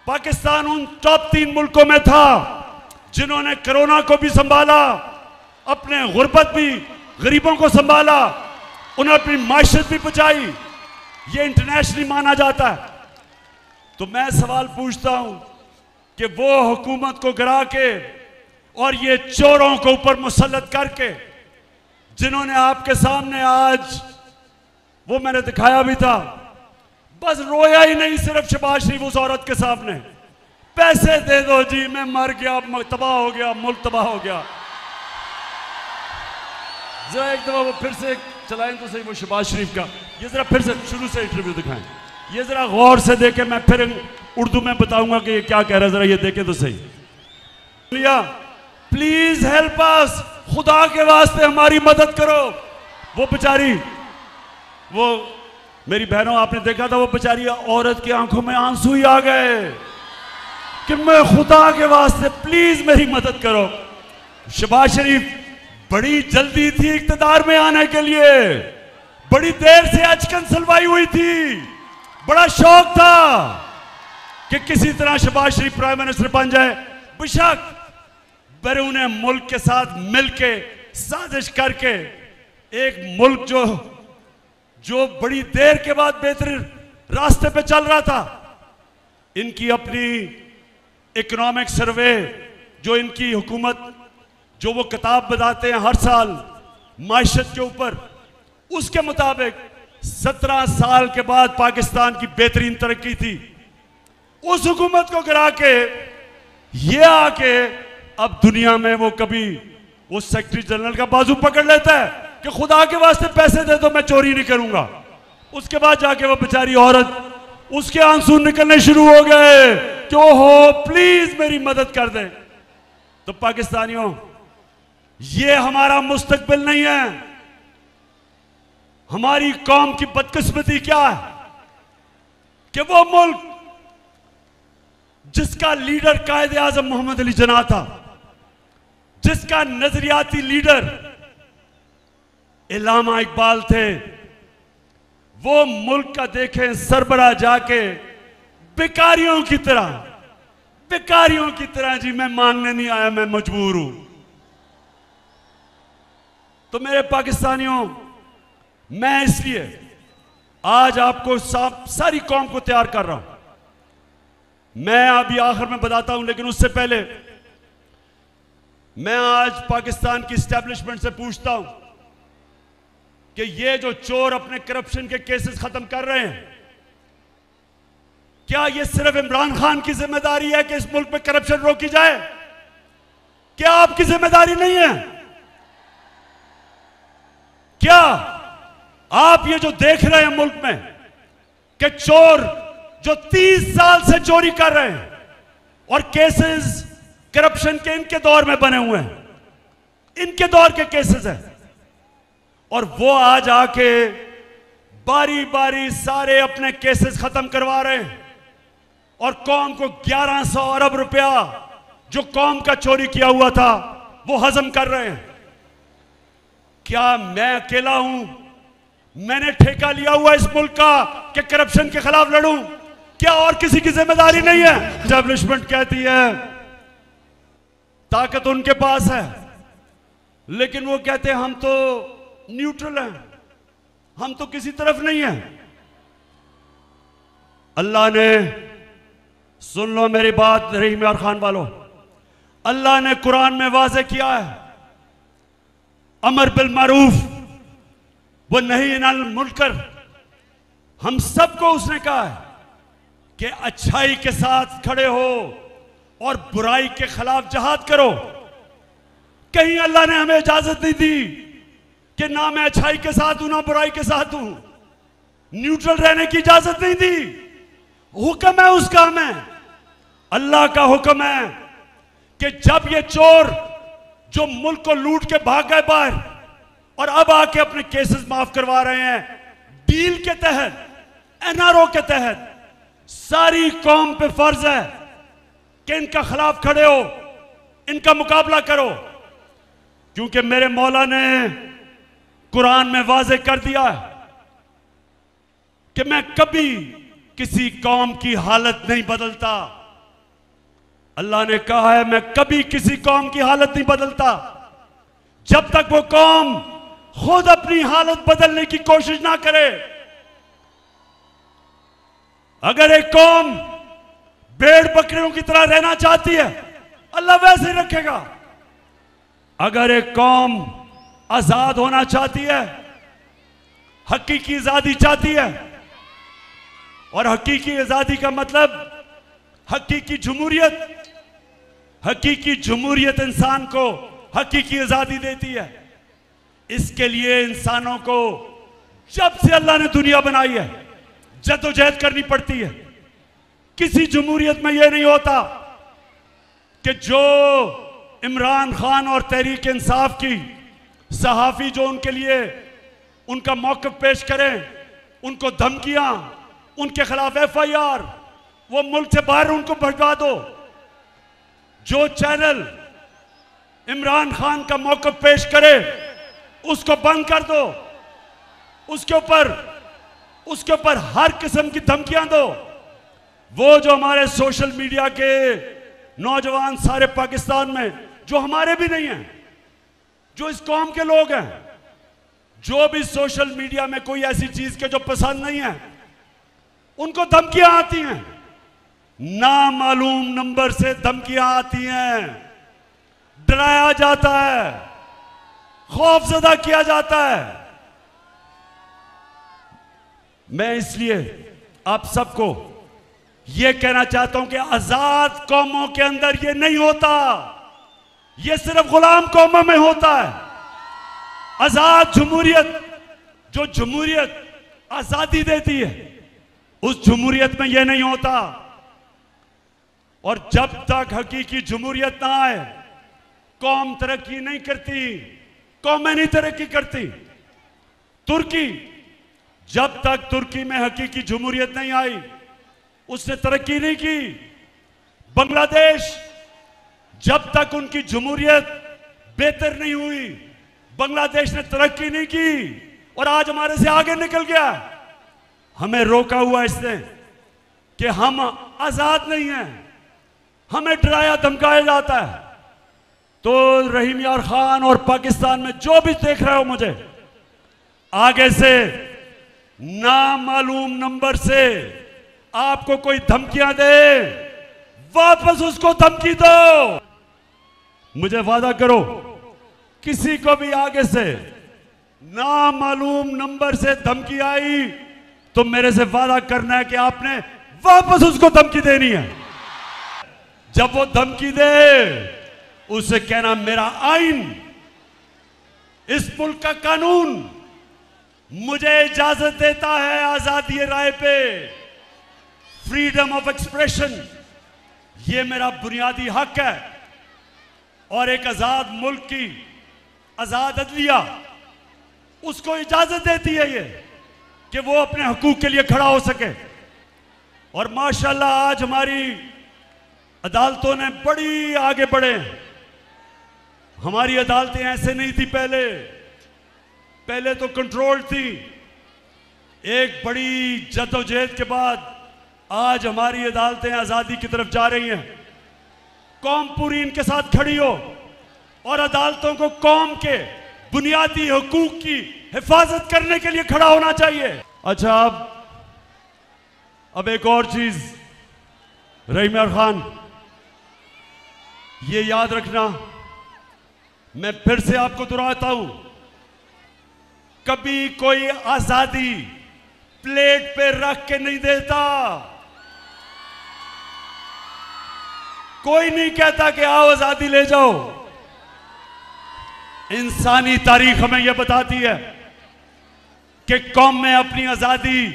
पाकिस्तान उन टॉप 3 मुल्कों में था जिन्होंने कोरोना को भी संभाला, अपने गुर्बत भी, गरीबों को संभाला, उन्होंने अपनी माइशत भी बचाई। ये इंटरनेशनली माना जाता है। तो मैं सवाल पूछता हूं कि वो हुकूमत को गिरा के और ये चोरों को ऊपर मुसल्लत करके, जिन्होंने आपके सामने आज, वो मैंने दिखाया भी था, बस रोया ही नहीं सिर्फ शहबाज शरीफ उस औरत के सामने, पैसे दे दो जी, मैं मर गया, तबाह हो गया, मुल्क तबाह हो गया। जरा एक दफा वो फिर से चलाएं तो सही, वो शहबाज शरीफ का, ये जरा फिर से शुरू से इंटरव्यू दिखाएं, ये जरा गौर से देखें। मैं फिर उर्दू में बताऊंगा कि ये क्या कह रहा है, जरा ये देखें तो सही। प्लीज हेल्प अस, खुदा के वास्ते हमारी मदद करो। वो बेचारी, वो मेरी बहनों, आपने देखा था वो बेचारी औरत की आंखों में आंसू ही आ गए कि मैं खुदा के वास्ते प्लीज मेरी मदद करो। शहबाज शरीफ बड़ी जल्दी थी इख्तिदार में आने के लिए, बड़ी देर से अचकन सलवाई हुई थी, बड़ा शौक था कि किसी तरह शहबाज शरीफ प्राइम मिनिस्टर बन जाए। बेशक बैरून मुल्क के साथ मिलके साजिश करके एक मुल्क जो बड़ी देर के बाद बेहतरीन रास्ते पे चल रहा था, इनकी अपनी इकोनॉमिक सर्वे जो इनकी हुकूमत जो वो किताब बताते हैं हर साल माइशत के ऊपर, उसके मुताबिक 17 साल के बाद पाकिस्तान की बेहतरीन तरक्की थी। उस हुकूमत को गिरा के ये आके अब दुनिया में वो कभी वो सेक्रेटरी जनरल का बाजू पकड़ लेता है कि खुदा के वास्ते पैसे दे दो मैं चोरी नहीं करूंगा। उसके बाद जाके वो बेचारी औरत, उसके आंसू निकलने शुरू हो गए कि ओहो प्लीज मेरी मदद कर दे। तो पाकिस्तानियों, ये हमारा मुस्तकबिल नहीं है। हमारी कौम की बदकिस्मती क्या है कि वो मुल्क जिसका लीडर कायदे आजम मोहम्मद अली जिन्ना था, जिसका नजरियाती लीडर इल्लामा इकबाल थे, वो मुल्क का देखें सरबराह जाके बेकारियों की तरह जी मैं मांगने नहीं आया, मैं मजबूर हूं। तो मेरे पाकिस्तानियों, मैं इसलिए आज आपको सारी कौम को तैयार कर रहा हूं। मैं अभी आखिर में बताता हूं, लेकिन उससे पहले मैं आज पाकिस्तान की एस्टेब्लिशमेंट से पूछता हूं कि ये जो चोर अपने करप्शन के केसेस खत्म कर रहे हैं, क्या ये सिर्फ इमरान खान की जिम्मेदारी है कि इस मुल्क में करप्शन रोकी जाए? क्या आपकी जिम्मेदारी नहीं है? क्या आप ये जो देख रहे हैं मुल्क में कि चोर जो 30 साल से चोरी कर रहे हैं और केसेस करप्शन के इनके दौर में बने हुए हैं, इनके दौर के केसेस हैं, और वो आज आके बारी बारी सारे अपने केसेस खत्म करवा रहे हैं और कौम को 1100 अरब रुपया जो कौम का चोरी किया हुआ था वो हजम कर रहे हैं। क्या मैं अकेला हूं? मैंने ठेका लिया हुआ इस मुल्क का कि करप्शन के खिलाफ लड़ूं? क्या और किसी की जिम्मेदारी नहीं है? एस्टेब्लिशमेंट कहती है ताकत उनके पास है, लेकिन वो कहते हैं हम तो न्यूट्रल हैं, हम तो किसी तरफ नहीं हैं। अल्लाह ने, सुन लो मेरी बात रहीम यार खान वालों, अल्लाह ने कुरान में वाज़े किया है, अमर बिल मारूफ वो नहीं अनिल मुनकर, हम सबको उसने कहा है कि अच्छाई के साथ खड़े हो और बुराई के खिलाफ जहाद करो। कहीं अल्लाह ने हमें इजाजत नहीं दी कि ना मैं अच्छाई के साथ हूं ना बुराई के साथ हूं, न्यूट्रल रहने की इजाजत नहीं दी। हुक्म है उसका, हमें अल्लाह का हुक्म है कि जब ये चोर जो मुल्क को लूट के भाग गए बाहर और अब आके अपने केसेस माफ करवा रहे हैं, डील के तहत, एनआरओ के तहत, सारी कौम पे फर्ज है कि इनका खिलाफ खड़े हो, इनका मुकाबला करो, क्योंकि मेरे मौला ने कुरान में वाज़े कर दिया है कि मैं कभी किसी कौम की हालत नहीं बदलता। अल्लाह ने कहा है मैं कभी किसी कौम की हालत नहीं बदलता जब तक वो कौम खुद अपनी हालत बदलने की कोशिश ना करे। अगर एक कौम भेड़ बकरियों की तरह रहना चाहती है, अल्लाह वैसे ही रखेगा। अगर एक कौम आजाद होना चाहती है, हकीकी आजादी चाहती है, और हकीकी आजादी का मतलब हकीकी जमहूरियत, हकीकी जमहूरियत इंसान को हकीकी आजादी देती है। इसके लिए इंसानों को जब से अल्लाह ने दुनिया बनाई है जद्दोजहद करनी पड़ती है। किसी जमहूरियत में यह नहीं होता कि जो इमरान खान और तहरीक इंसाफ की सहाफ़ी जो उनके लिए उनका मौक़िफ़ पेश करें उनको धमकियां, उनके खिलाफ FIR, वो मुल्क से बाहर उनको भटका दो। जो चैनल इमरान खान का मौक़िफ़ पेश करे उसको बंद कर दो, उसके ऊपर हर किस्म की धमकियां दो। वो जो हमारे सोशल मीडिया के नौजवान सारे पाकिस्तान में, जो हमारे भी नहीं हैं, जो इस कौम के लोग हैं, जो भी सोशल मीडिया में कोई ऐसी चीज के जो पसंद नहीं है, उनको धमकियां आती हैं, नामालूम नंबर से धमकियां आती हैं, डराया जाता है, खौफजदा किया जाता है। मैं इसलिए आप सबको यह कहना चाहता हूं कि आजाद कौमों के अंदर यह नहीं होता, यह सिर्फ गुलाम कौमों में होता है। आजाद जमहूरियत, जो जमहूरियत आजादी देती है, उस जमहूरियत में यह नहीं होता। और जब तक हकीकी जमहूरियत ना आए, कौम तरक्की नहीं करती, कौमें नहीं तरक्की करती। तुर्की, जब तक तुर्की में हकीकी जमहूरियत नहीं आई, उसने तरक्की नहीं की। बांग्लादेश, जब तक उनकी जमहूरियत बेहतर नहीं हुई, बांग्लादेश ने तरक्की नहीं की और आज हमारे से आगे निकल गया। हमें रोका हुआ इसने कि हम आजाद नहीं हैं, हमें डराया धमकाया जाता है। तो रहीम यार खान और पाकिस्तान में जो भी देख रहे हो मुझे, आगे से नामालूम नंबर से आपको कोई धमकियां दे, वापस उसको धमकी दो। मुझे वादा करो, किसी को भी आगे से नामालूम नंबर से धमकी आई तो मेरे से वादा करना है कि आपने वापस उसको धमकी देनी है। जब वो धमकी दे, उसे कहना मेरा आइन, इस मुल्क का कानून मुझे इजाजत देता है आजादी राय पे, फ्रीडम ऑफ एक्सप्रेशन, ये मेरा बुनियादी हक है। और एक आजाद मुल्क की आजाद अदलिया उसको इजाजत देती है ये कि वो अपने हकूक के लिए खड़ा हो सके। और माशाल्लाह आज हमारी अदालतों ने बड़ी आगे बढ़े। हमारी अदालतें ऐसे नहीं थी पहले तो कंट्रोल थी। एक बड़ी जद्दोजहद के बाद आज हमारी अदालतें आजादी की तरफ जा रही हैं। कौम पूरी इनके साथ खड़ी हो और अदालतों को कौम के बुनियादी हकूक की हिफाजत करने के लिए खड़ा होना चाहिए। अच्छा, अब एक और चीज, रहीम यार खान, ये याद रखना, मैं फिर से आपको दोहराता हूं, कभी कोई आजादी प्लेट पे रख के नहीं देता। कोई नहीं कहता कि आओ आजादी ले जाओ। इंसानी तारीख हमें यह बताती है कि कौम में अपनी आजादी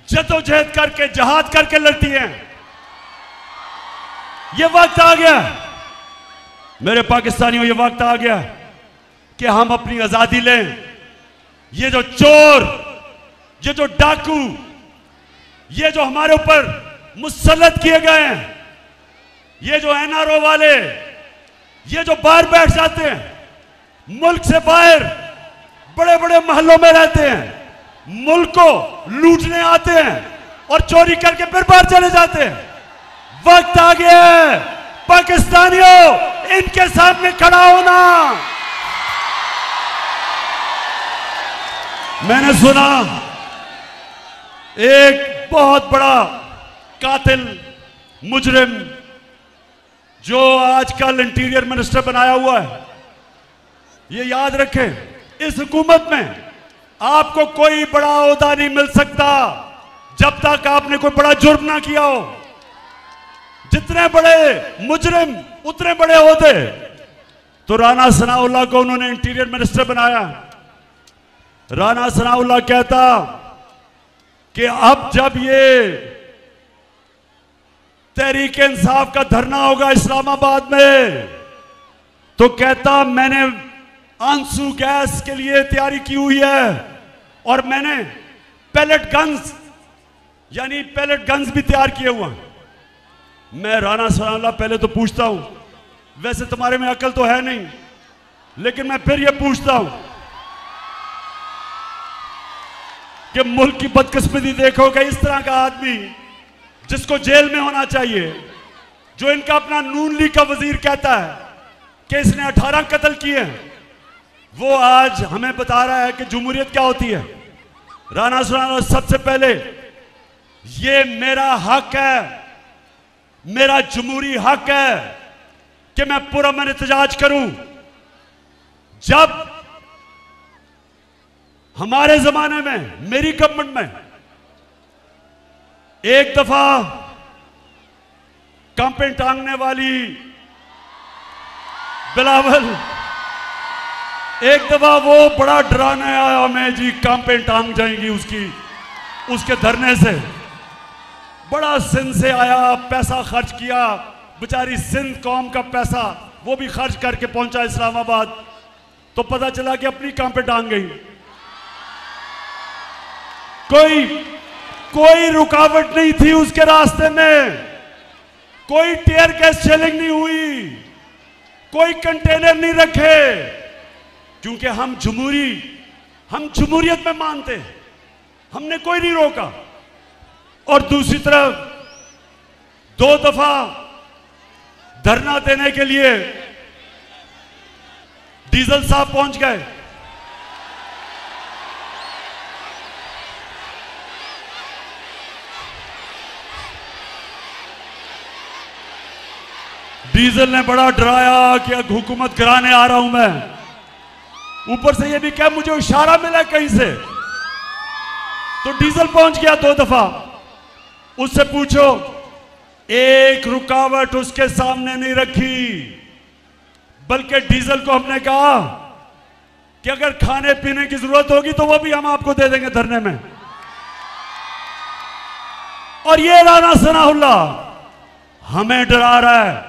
जद्दोजहद करके, जहाद करके लड़ती है। यह वक्त आ गया मेरे पाकिस्तानियों, यह वक्त आ गया कि हम अपनी आजादी लें। ये जो चोर, ये जो डाकू, ये जो हमारे ऊपर मुसल्लत किए गए हैं, ये जो NRO वाले, ये जो बाहर बैठ जाते हैं, मुल्क से बाहर बड़े बड़े महलों में रहते हैं, मुल्क को लूटने आते हैं और चोरी करके फिर बाहर चले जाते हैं। वक्त आ गया है पाकिस्तानियों, इनके सामने खड़ा होना। मैंने सुना एक बहुत बड़ा कातिल मुजरिम जो आजकल इंटीरियर मिनिस्टर बनाया हुआ है, ये याद रखें, इस हुकूमत में आपको कोई बड़ा ओहदा नहीं मिल सकता जब तक आपने कोई बड़ा जुर्म ना किया हो। जितने बड़े मुजरिम उतने बड़े ओहदे। तो राना सनाउल्लाह को उन्होंने इंटीरियर मिनिस्टर बनाया। राना सनाउल्लाह कहता कि अब जब ये तहरीक इंसाफ का धरना होगा इस्लामाबाद में, तो कहता मैंने आंसू गैस के लिए तैयारी की हुई है और मैंने पैलेट गन्स यानी पैलेट गन्स भी तैयार किए हुए हैं। मैं राना सनाउल्लाह पहले तो पूछता हूं, वैसे तुम्हारे में अकल तो है नहीं, लेकिन मैं फिर यह पूछता हूं कि मुल्क की बदकिस्मती देखोगे, इस तरह का आदमी जिसको जेल में होना चाहिए, जो इनका अपना नून लीग का वजीर कहता है कि इसने 18 कत्ल किए हैं, वो आज हमें बता रहा है कि जमहूरियत क्या होती है। राना सनाउल्लाह, सबसे पहले ये मेरा हक है, मेरा जमहूरी हक है कि मैं पुरअमन एहतजाज करूं। जब हमारे जमाने में, मेरी गवर्नमेंट में, एक दफा कांपे टांगने वाली बिलावल, एक दफा वो बड़ा डराने आया हमें जी, कांपे टांग जाएंगी उसके धरने से। बड़ा सिंध से आया, पैसा खर्च किया, बेचारी सिंध कौम का पैसा वो भी खर्च करके पहुंचा इस्लामाबाद, तो पता चला कि अपनी कांपे टांग गई। कोई रुकावट नहीं थी उसके रास्ते में, कोई टीयर गैस शेलिंग नहीं हुई, कोई कंटेनर नहीं रखे, क्योंकि हम जमहूरियत में मानते हैं, हमने कोई नहीं रोका। और दूसरी तरफ 2 दफा धरना देने के लिए डीजल साहब पहुंच गए। डीजल ने बड़ा डराया कि हुकूमत गिराने आ रहा हूं मैं। ऊपर से ये भी क्या मुझे इशारा मिला कहीं से, तो डीजल पहुंच गया 2 दफा। उससे पूछो, एक रुकावट उसके सामने नहीं रखी, बल्कि डीजल को हमने कहा कि अगर खाने पीने की जरूरत होगी तो वो भी हम आपको दे देंगे धरने में। और ये राना सनाउल्लाह हमें डरा रहा है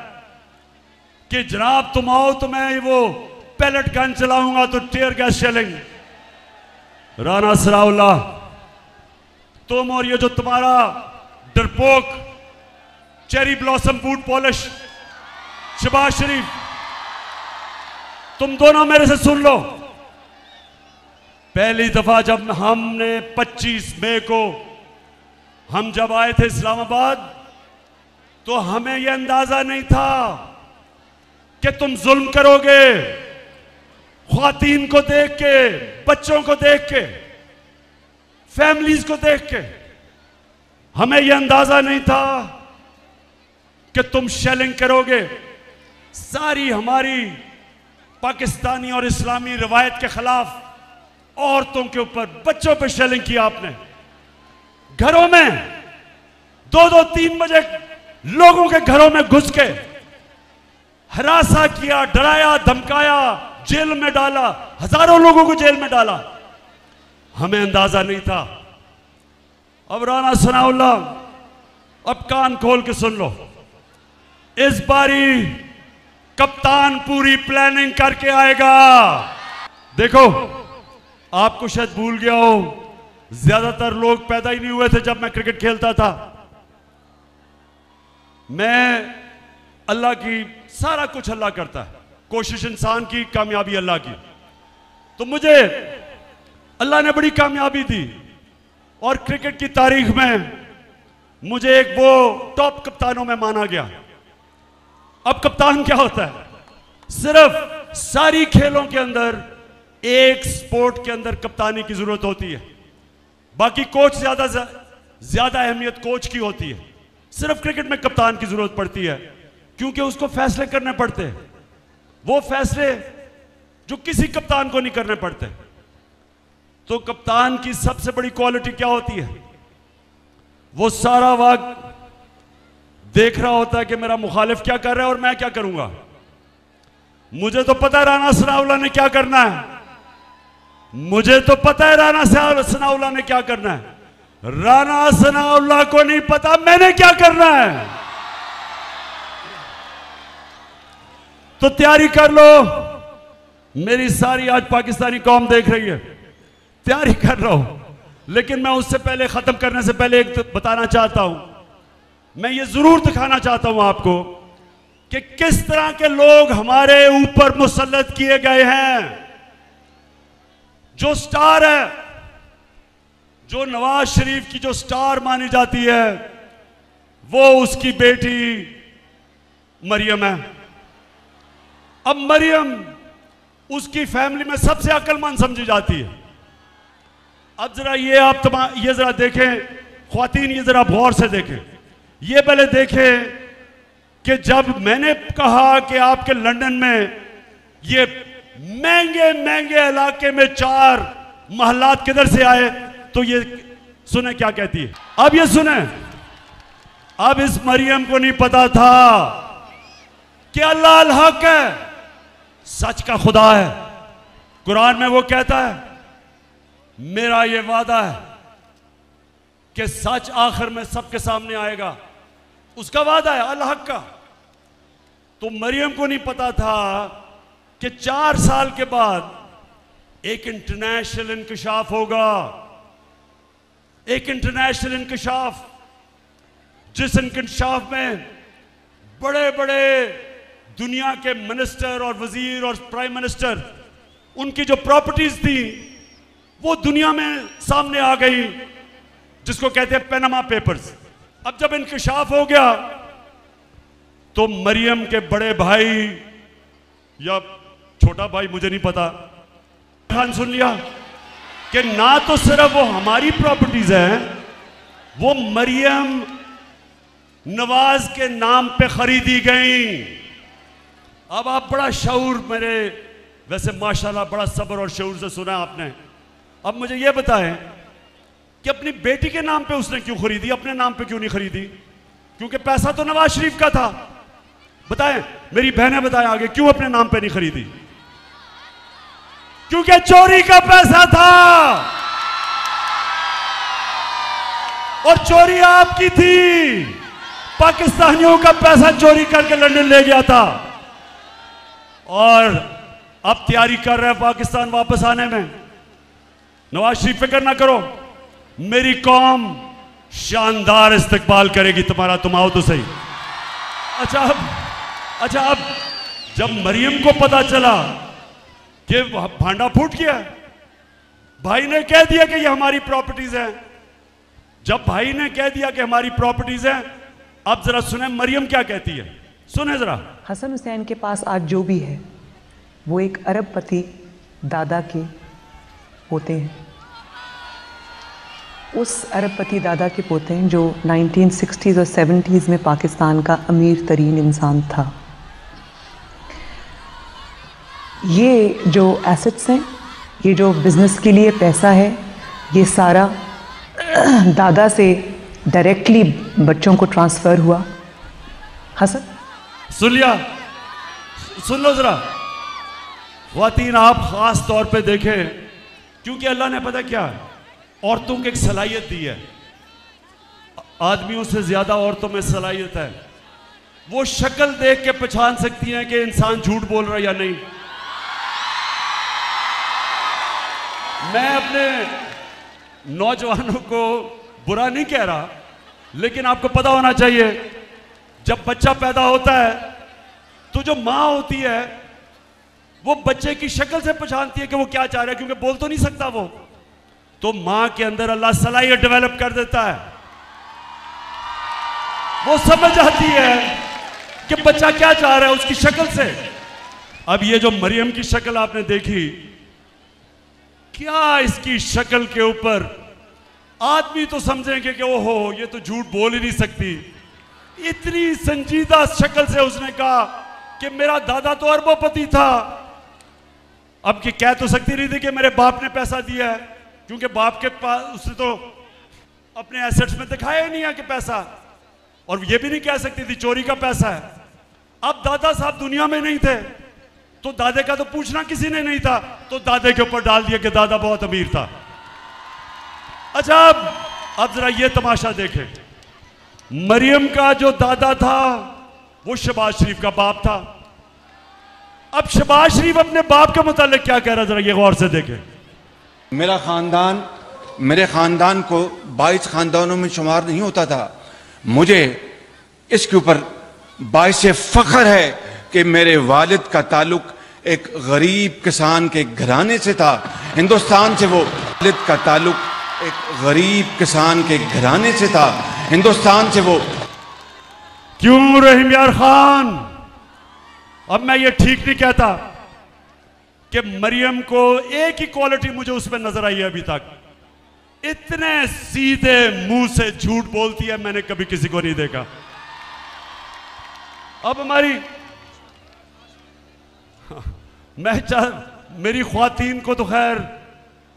कि जनाब तुम आओ तो मैं वो पैलेट गन चलाऊंगा तो tear gas shelling. Rana Sanaullah, तुम और ये जो तुम्हारा डरपोक cherry blossom boot polish Shahbaz Sharif, तुम दोनों मेरे से सुन लो। पहली दफा जब हमने 25 मई को हम जब आए थे इस्लामाबाद, तो हमें यह अंदाजा नहीं था कि तुम जुल्म करोगे, ख्वातीन को देख के, बच्चों को देख के, फैमिलीज को देख के। हमें यह अंदाजा नहीं था कि तुम शेलिंग करोगे। सारी हमारी पाकिस्तानी और इस्लामी रवायत के खिलाफ औरतों के ऊपर, बच्चों पर शेलिंग किया आपने। घरों में 2-2, 3 बजे लोगों के घरों में घुस के हरासा किया, डराया, धमकाया, जेल में डाला, हजारों लोगों को जेल में डाला। हमें अंदाजा नहीं था। अब राना सनाउल्लाह, अब कान खोल के सुन लो, इस बारी कप्तान पूरी प्लानिंग करके आएगा। देखो, आपको शायद भूल गया हो, ज्यादातर लोग पैदा ही नहीं हुए थे जब मैं क्रिकेट खेलता था। मैं अल्लाह की, सारा कुछ अल्लाह करता है, कोशिश इंसान की, कामयाबी अल्लाह की। तो मुझे अल्लाह ने बड़ी कामयाबी दी और क्रिकेट की तारीख में मुझे एक वो टॉप कप्तानों में माना गया। अब कप्तान क्या होता है? सिर्फ सारी खेलों के अंदर एक स्पोर्ट के अंदर कप्तानी की जरूरत होती है, बाकी कोच ज्यादा अहमियत कोच की होती है। सिर्फ क्रिकेट में कप्तान की जरूरत पड़ती है, क्योंकि उसको फैसले करने पड़ते हैं, वो फैसले जो किसी कप्तान को नहीं करने पड़ते। तो कप्तान की सबसे बड़ी क्वालिटी क्या होती है? वो सारा वक्त देख रहा होता है कि मेरा मुखालिफ क्या कर रहा है और मैं क्या करूंगा। मुझे तो पता है राना सनाउल्लाह ने क्या करना है, मुझे तो पता है राना सनाउल्लाह ने क्या करना है। राना सनाउल्लाह को नहीं पता मैंने क्या करना है। तो तैयारी कर लो, मेरी सारी आज पाकिस्तानी कौम देख रही है, तैयारी कर लो। लेकिन मैं उससे पहले ख़त्म करने से पहले एक बताना चाहता हूं, मैं ये ज़रूर दिखाना चाहता हूं आपको कि किस तरह के लोग हमारे ऊपर मुसल्लत किए गए हैं। जो स्टार है, जो नवाज शरीफ की जो स्टार मानी जाती है, वो उसकी बेटी मरियम है। अब मरियम उसकी फैमिली में सबसे अक्लमंद समझी जाती है। अब जरा ये आप ये जरा देखें ख्वातीन, ये जरा गौर से देखें, ये पहले देखें कि जब मैंने कहा कि आपके लंदन में ये महंगे महंगे इलाके में 4 महलात किधर से आए, तो ये सुने क्या कहती है। अब ये सुने, अब इस मरियम को नहीं पता था कि अल्लाह अल हक है, सच का खुदा है। कुरान में वो कहता है मेरा ये वादा है कि सच आखिर में सबके सामने आएगा, उसका वादा है अल हक का। तो मरियम को नहीं पता था कि 4 साल के बाद एक इंटरनेशनल इंकशाफ होगा, एक इंटरनेशनल इंकशाफ, जिस इंकशाफ में बड़े बड़े दुनिया के मिनिस्टर और वजीर और प्राइम मिनिस्टर, उनकी जो प्रॉपर्टीज थी वो दुनिया में सामने आ गई, जिसको कहते हैं पनामा पेपर्स। अब जब इंकशाफ हो गया तो मरियम के बड़े भाई या छोटा भाई, मुझे नहीं पता, खान सुन लिया कि ना तो सिर्फ वो हमारी प्रॉपर्टीज हैं, वो मरियम नवाज के नाम पे खरीदी गई। अब आप बड़ा शऊर, मेरे वैसे माशाल्लाह बड़ा सब्र और शऊर से सुना आपने। अब मुझे ये बताएं कि अपनी बेटी के नाम पे उसने क्यों खरीदी, अपने नाम पे क्यों नहीं खरीदी? क्योंकि पैसा तो नवाज शरीफ का था। बताएं, मेरी बहनें बताएं आगे, क्यों अपने नाम पे नहीं खरीदी? क्योंकि चोरी का पैसा था, और चोरी आपकी थी। पाकिस्तानियों का पैसा चोरी करके लंदन ले गया था, और अब तैयारी कर रहे हैं पाकिस्तान वापस आने में। नवाज शरीफ फिक्र ना करो, मेरी कौम शानदार इस्तकबाल करेगी तुम्हारा, तुम आओ तो सही। अच्छा अब जब मरियम को पता चला कि भांडा फूट गया, भाई ने कह दिया कि ये हमारी प्रॉपर्टीज हैं। जब भाई ने कह दिया कि हमारी प्रॉपर्टीज हैं, अब जरा सुने मरियम क्या कहती है, सुने जरा। हसन हुसैन के पास आज जो भी है वो एक अरबपति दादा के पोते हैं। उस अरबपति दादा के पोते हैं जो 1960s और 70s में पाकिस्तान का अमीर तरीन इंसान था। ये जो एसेट्स हैं, ये जो बिज़नेस के लिए पैसा है, ये सारा दादा से डायरेक्टली बच्चों को ट्रांसफ़र हुआ। हसन सुन लिया, सुन लो जरा ख्वातीन, आप ख़ास तौर पे देखें, क्योंकि अल्लाह ने पता क्या औरतों को एक सलाहियत दी है, आदमियों से ज़्यादा औरतों में सलाहियत है। वो शक्ल देख के पहचान सकती हैं कि इंसान झूठ बोल रहा है या नहीं। मैं अपने नौजवानों को बुरा नहीं कह रहा, लेकिन आपको पता होना चाहिए जब बच्चा पैदा होता है तो जो माँ होती है वो बच्चे की शक्ल से पहचानती है कि वो क्या चाह रहा है, क्योंकि बोल तो नहीं सकता वो। तो माँ के अंदर अल्लाह सलाहियत डेवलप कर देता है, वो समझ आती है कि बच्चा क्या चाह रहा है उसकी शक्ल से। अब ये जो मरियम की शक्ल आपने देखी, क्या इसकी शक्ल के ऊपर आदमी तो समझेंगे कि ओहो ये तो झूठ बोल ही नहीं सकती। इतनी संजीदा शक्ल से उसने कहा कि मेरा दादा तो अरबोपति था। अब कि कह तो सकती नहीं थी कि मेरे बाप ने पैसा दिया है, क्योंकि बाप के पास उसने तो अपने एसेट्स में दिखाया ही नहीं है कि पैसा, और ये भी नहीं कह सकती थी चोरी का पैसा है। अब दादा साहब दुनिया में नहीं थे तो दादे का तो पूछना किसी ने नहीं था, तो दादे के ऊपर डाल दिया कि दादा बहुत अमीर था। अच्छा अब जरा ये तमाशा देखें, मरियम का जो दादा था वो शहबाज शरीफ का बाप था। अब शहबाज शरीफ अपने बाप के मुतालिक क्या कह रहा है, जरा ये गौर से देखें। मेरा ख़ानदान मेरे ख़ानदान को 22 ख़ानदानों में शुमार नहीं होता था। मुझे इसके ऊपर बाइस फ़ख्र है कि मेरे वालिद का ताल्लुक एक गरीब किसान के घराने से था। हिंदुस्तान से वो वालिद का ताल्लुक एक गरीब किसान के घराने से था। हिंदुस्तान से वो क्यों रहीम यार खान, अब मैं ये ठीक नहीं कहता कि मरियम को एक ही क्वालिटी मुझे उसमें नजर आई है अभी तक, इतने सीधे मुंह से झूठ बोलती है मैंने कभी किसी को नहीं देखा। अब हमारी मेरी ख्वातीन को तो खैर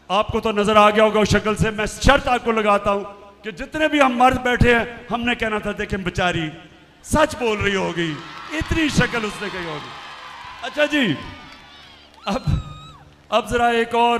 आपको तो नजर आ गया होगा शक्ल से, मैं शर्त आपको लगाता हूं कि जितने भी हम मर्द बैठे हैं हमने कहना था देखें बेचारी सच बोल रही होगी, इतनी शक्ल उसने कही होगी। अच्छा जी, अब जरा एक और